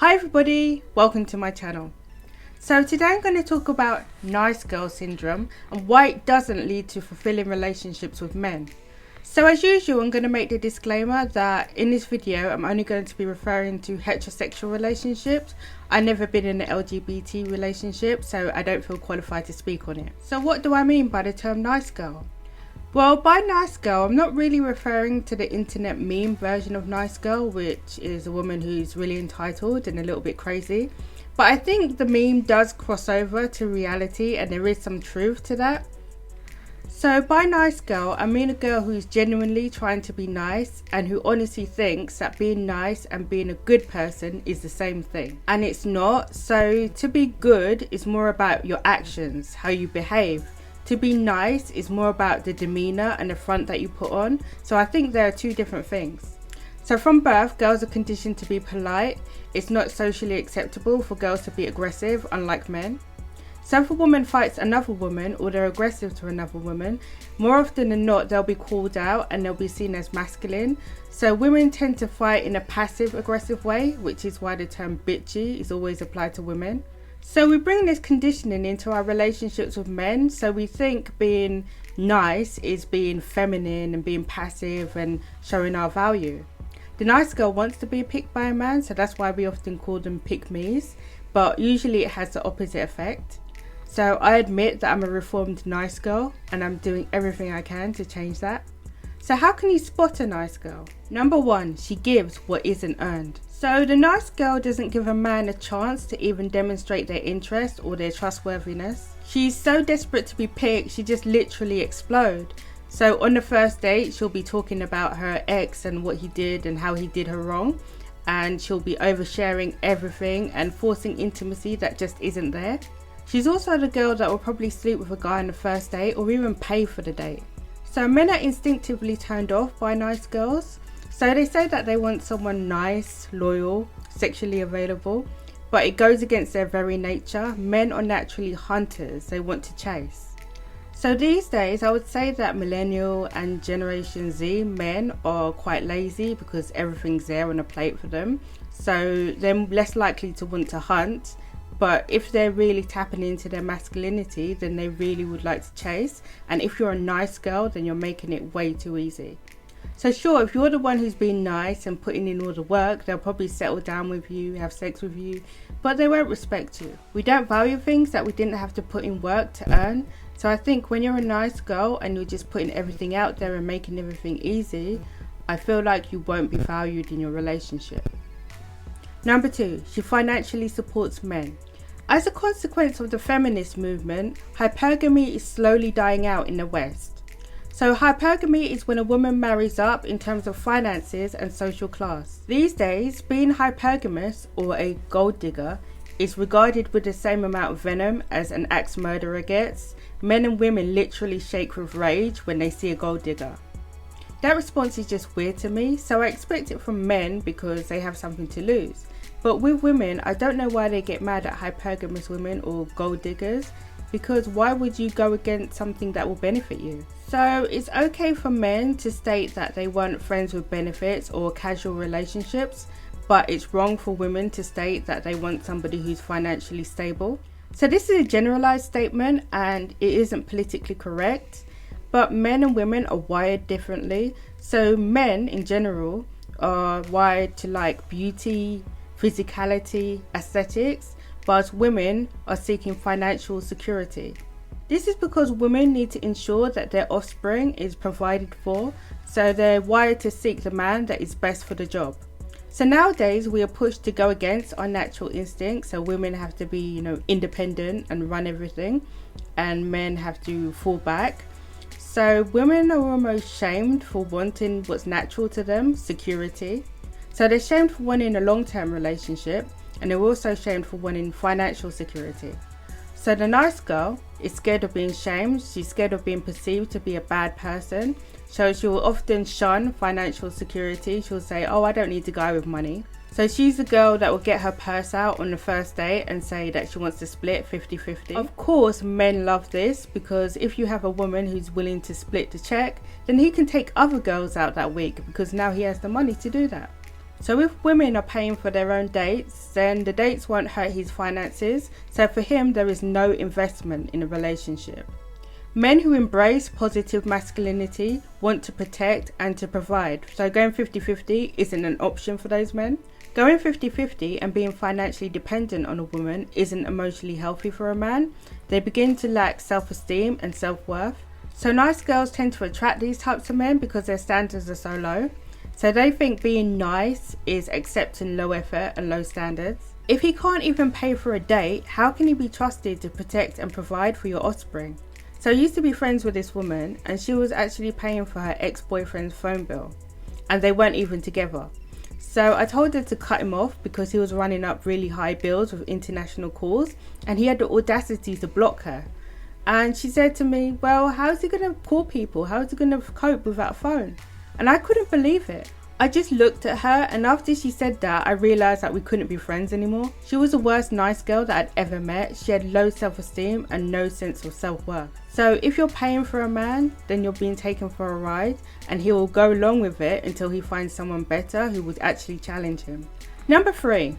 Hi everybody, welcome to my channel. So today I'm going to talk about nice girl syndrome and why it doesn't lead to fulfilling relationships with men. So as usual, I'm going to make the disclaimer that in this video I'm only going to be referring to heterosexual relationships. I've never been in an LGBT relationship, so I don't feel qualified to speak on it. So what do I mean by the term nice girl? Well, by nice girl, I'm not really referring to the internet meme version of nice girl, which is a woman who's really entitled and a little bit crazy. But I think the meme does cross over to reality and there is some truth to that. So by nice girl, I mean a girl who's genuinely trying to be nice and who honestly thinks that being nice and being a good person is the same thing. And it's not. So to be good is more about your actions, how you behave. To be nice is more about the demeanor and the front that you put on. So I think there are two different things. So from birth, girls are conditioned to be polite. It's not socially acceptable for girls to be aggressive, unlike men. So if a woman fights another woman or they're aggressive to another woman, more often than not they'll be called out and they'll be seen as masculine. So women tend to fight in a passive aggressive way, which is why the term bitchy is always applied to women. So we bring this conditioning into our relationships with men. So we think being nice is being feminine and being passive and showing our value. The nice girl wants to be picked by a man, so that's why we often call them pick-me's, but usually it has the opposite effect. So I admit that I'm a reformed nice girl and I'm doing everything I can to change that. So how can you spot a nice girl? Number one, she gives what isn't earned. So the nice girl doesn't give a man a chance to even demonstrate their interest or their trustworthiness. She's so desperate to be picked, she just literally explodes. So on the first date, she'll be talking about her ex and what he did and how he did her wrong. And she'll be oversharing everything and forcing intimacy that just isn't there. She's also the girl that will probably sleep with a guy on the first date or even pay for the date. So men are instinctively turned off by nice girls. So they say that they want someone nice, loyal, sexually available, but it goes against their very nature. Men are naturally hunters, they want to chase. So these days I would say that millennial and Generation Z men are quite lazy because everything's there on a plate for them. So they're less likely to want to hunt. But if they're really tapping into their masculinity, then they really would like to chase. And if you're a nice girl, then you're making it way too easy. So sure, if you're the one who's being nice and putting in all the work, they'll probably settle down with you, have sex with you, but they won't respect you. We don't value things that we didn't have to put in work to earn. So I think when you're a nice girl and you're just putting everything out there and making everything easy, I feel like you won't be valued in your relationship. Number two, she financially supports men. As a consequence of the feminist movement, hypergamy is slowly dying out in the West. So hypergamy is when a woman marries up in terms of finances and social class. These days, being hypergamous or a gold digger is regarded with the same amount of venom as an axe murderer gets. Men and women literally shake with rage when they see a gold digger. That response is just weird to me, so I expect it from men because they have something to lose. But with women, I don't know why they get mad at hypergamous women or gold diggers, because why would you go against something that will benefit you? So it's okay for men to state that they want friends with benefits or casual relationships, but it's wrong for women to state that they want somebody who's financially stable. So this is a generalized statement and it isn't politically correct, but men and women are wired differently. So men in general are wired to like beauty, physicality, aesthetics, but women are seeking financial security. This is because women need to ensure that their offspring is provided for, so they're wired to seek the man that is best for the job. So nowadays we are pushed to go against our natural instincts, so women have to be, independent and run everything, and men have to fall back. So women are almost shamed for wanting what's natural to them, security. So they're shamed for wanting a long-term relationship, and they're also shamed for wanting financial security. So the nice girl is scared of being shamed, she's scared of being perceived to be a bad person, so she'll often shun financial security. She'll say, oh, I don't need a guy with money. So she's the girl that will get her purse out on the first date and say that she wants to split 50-50. Of course, men love this because if you have a woman who's willing to split the check, then he can take other girls out that week because now he has the money to do that. So if women are paying for their own dates, then the dates won't hurt his finances. So for him, there is no investment in a relationship. Men who embrace positive masculinity want to protect and to provide. So going 50-50 isn't an option for those men. Going 50-50 and being financially dependent on a woman isn't emotionally healthy for a man. They begin to lack self-esteem and self-worth. So nice girls tend to attract these types of men because their standards are so low. So they think being nice is accepting low effort and low standards. If he can't even pay for a date, how can he be trusted to protect and provide for your offspring? So I used to be friends with this woman, and she was actually paying for her ex-boyfriend's phone bill, and they weren't even together. So I told her to cut him off because he was running up really high bills with international calls, and he had the audacity to block her. And she said to me, well, how's he going to call people? How's he going to cope without a phone? And I couldn't believe it. I just looked at her, and after she said that, I realised that we couldn't be friends anymore. She was the worst nice girl that I'd ever met. She had low self-esteem and no sense of self-worth. So if you're paying for a man, then you're being taken for a ride, and he will go along with it until he finds someone better who would actually challenge him. Number 3,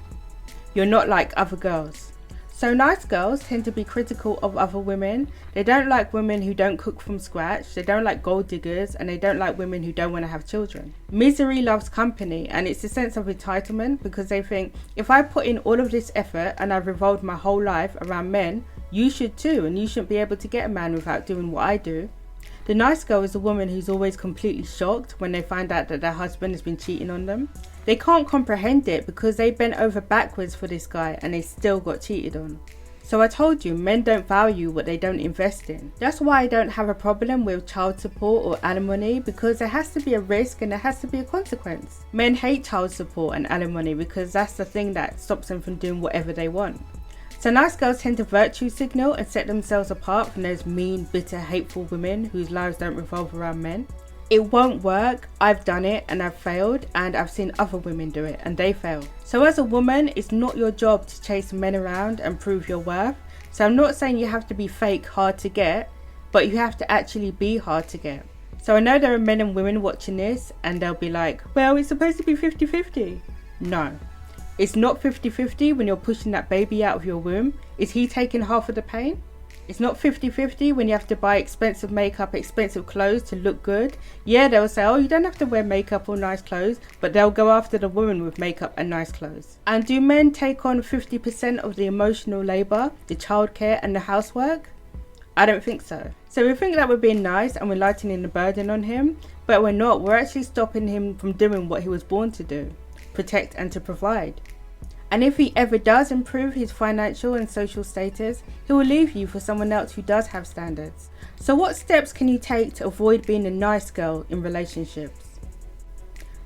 you're not like other girls. So nice girls tend to be critical of other women. They don't like women who don't cook from scratch, they don't like gold diggers, and they don't like women who don't want to have children. Misery loves company, and it's a sense of entitlement because they think, if I put in all of this effort and I've revolved my whole life around men, you should too, and you shouldn't be able to get a man without doing what I do. The nice girl is a woman who's always completely shocked when they find out that their husband has been cheating on them. They can't comprehend it because they bent over backwards for this guy and they still got cheated on. So I told you, men don't value what they don't invest in. That's why I don't have a problem with child support or alimony, because there has to be a risk and there has to be a consequence. Men hate child support and alimony because that's the thing that stops them from doing whatever they want. So nice girls tend to virtue signal and set themselves apart from those mean, bitter, hateful women whose lives don't revolve around men. It won't work. I've done it and I've failed, and I've seen other women do it and they fail. So as a woman, it's not your job to chase men around and prove your worth. So I'm not saying you have to be fake hard to get, but you have to actually be hard to get. So I know there are men and women watching this and they'll be like, well, it's supposed to be 50-50. No. It's not 50-50 when you're pushing that baby out of your womb. Is he taking half of the pain? It's not 50-50 when you have to buy expensive makeup, expensive clothes to look good. Yeah, they'll say, oh, you don't have to wear makeup or nice clothes, but they'll go after the woman with makeup and nice clothes. And do men take on 50% of the emotional labour, the childcare and the housework? I don't think so. So we think that we're being nice and we're lightening the burden on him, but we're not. We're actually stopping him from doing what he was born to do, protect and to provide. And if he ever does improve his financial and social status, he will leave you for someone else who does have standards. So what steps can you take to avoid being a nice girl in relationships?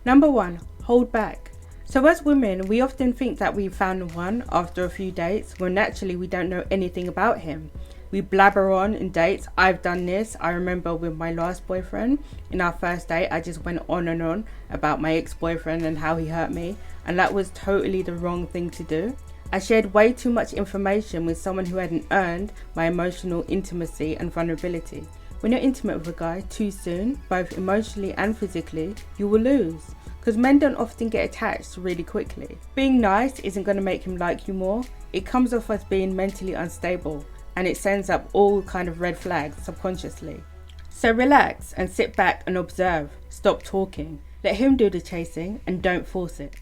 Number 1, hold back. So as women, we often think that we've found the one after a few dates, when naturally we don't know anything about him. We blabber on in dates. I've done this. I remember with my last boyfriend, in our first date, I just went on and on about my ex-boyfriend and how he hurt me. And that was totally the wrong thing to do. I shared way too much information with someone who hadn't earned my emotional intimacy and vulnerability. When you're intimate with a guy too soon, both emotionally and physically, you will lose. Because men don't often get attached really quickly. Being nice isn't going to make him like you more. It comes off as being mentally unstable, and it sends up all kind of red flags subconsciously. So relax and sit back and observe. Stop talking. Let him do the chasing and don't force it.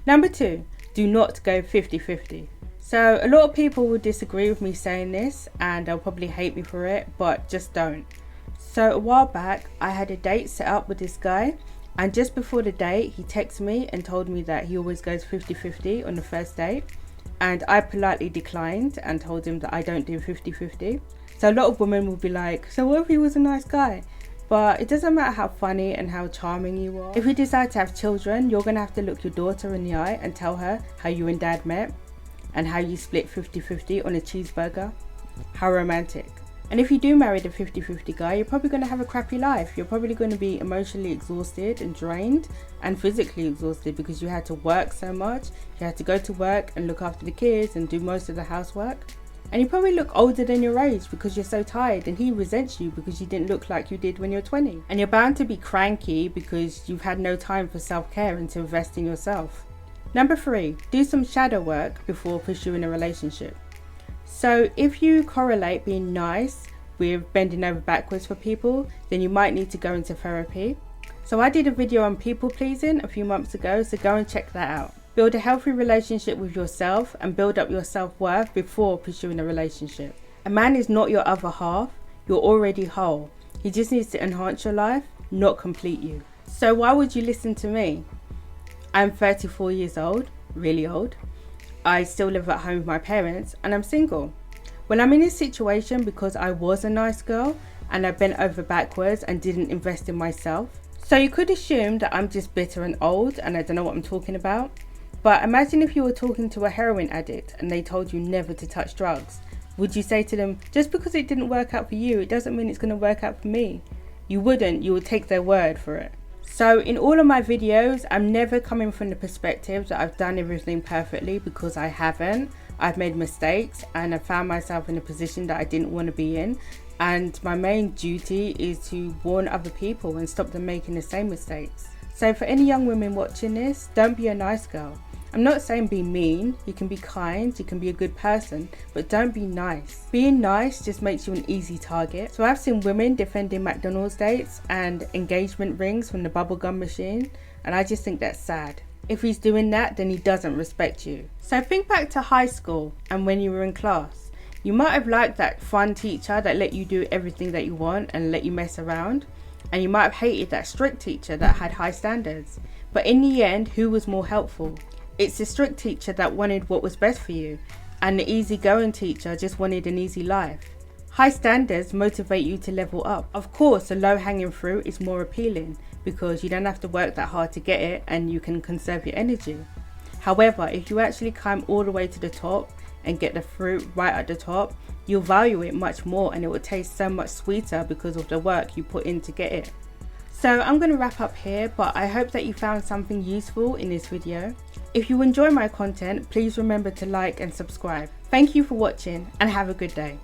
Number 2, do not go 50-50. So a lot of people will disagree with me saying this and they'll probably hate me for it, but just don't. So a while back, I had a date set up with this guy, and just before the date, he texted me and told me that he always goes 50-50 on the first date. And I politely declined and told him that I don't do 50-50. So a lot of women will be like, so what if he was a nice guy? But it doesn't matter how funny and how charming you are. If you decide to have children, you're going to have to look your daughter in the eye and tell her how you and dad met and how you split 50-50 on a cheeseburger. How romantic. And if you do marry the 50-50 guy, you're probably going to have a crappy life. You're probably going to be emotionally exhausted and drained and physically exhausted because you had to work so much. You had to go to work and look after the kids and do most of the housework. And you probably look older than your age because you're so tired, and he resents you because you didn't look like you did when you're 20. And you're bound to be cranky because you've had no time for self-care and to invest in yourself. Number 3, do some shadow work before pursuing a relationship. So if you correlate being nice with bending over backwards for people, then you might need to go into therapy. So I did a video on people pleasing a few months ago, so go and check that out. Build a healthy relationship with yourself and build up your self-worth before pursuing a relationship. A man is not your other half, you're already whole. He just needs to enhance your life, not complete you. So why would you listen to me? I'm 34 years old, really old. I still live at home with my parents and I'm single. Well, I'm in this situation because I was a nice girl and I bent over backwards and didn't invest in myself. So you could assume that I'm just bitter and old and I don't know what I'm talking about. But imagine if you were talking to a heroin addict and they told you never to touch drugs. Would you say to them, just because it didn't work out for you, it doesn't mean it's going to work out for me? You wouldn't, you would take their word for it. So in all of my videos, I'm never coming from the perspective that I've done everything perfectly, because I haven't. I've made mistakes and I found myself in a position that I didn't want to be in. And my main duty is to warn other people and stop them making the same mistakes. So for any young women watching this, don't be a nice girl. I'm not saying be mean, you can be kind, you can be a good person, but don't be nice. Being nice just makes you an easy target. So I've seen women defending McDonald's dates and engagement rings from the bubblegum machine, and I just think that's sad. If he's doing that, then he doesn't respect you. So think back to high school and when you were in class. You might have liked that fun teacher that let you do everything that you want and let you mess around. And you might have hated that strict teacher that had high standards. But in the end, who was more helpful? It's the strict teacher that wanted what was best for you, and the easygoing teacher just wanted an easy life. High standards motivate you to level up. Of course, the low-hanging fruit is more appealing because you don't have to work that hard to get it and you can conserve your energy. However, if you actually climb all the way to the top and get the fruit right at the top, you'll value it much more and it will taste so much sweeter because of the work you put in to get it. So I'm going to wrap up here, but I hope that you found something useful in this video. If you enjoy my content, please remember to like and subscribe. Thank you for watching and have a good day.